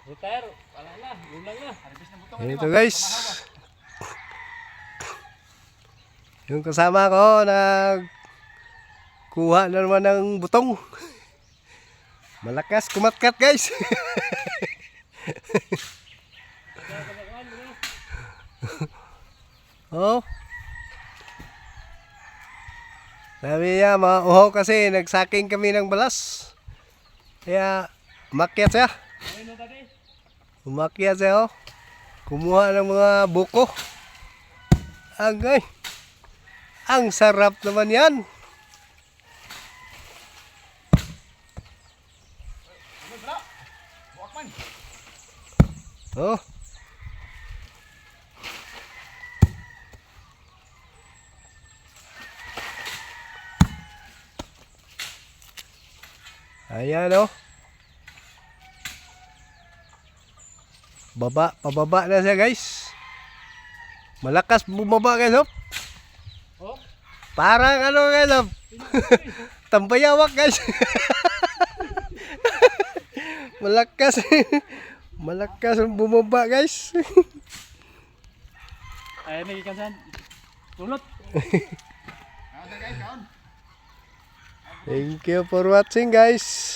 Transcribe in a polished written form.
Retire, wala na, gulang na. Ito guys. Yung kasama ko kuha na naman ng butong. Malakas kumatkat guys. Oh. Sabi niya, mauhaw kasi nagsaking kami ng balas. Kaya umakyat siya. Umakyat siya oh. Kumuha ng mga buko. Agay. Ang sarap naman yan. Oh. Ayan oh. Pababa na siya guys. Malakas bumaba guys oh. Oh, Parang ano guys oh. Tambayawak guys. Malakas. Malakas ang bumaba guys. ay may kansan. Tulot. Thank you for watching guys.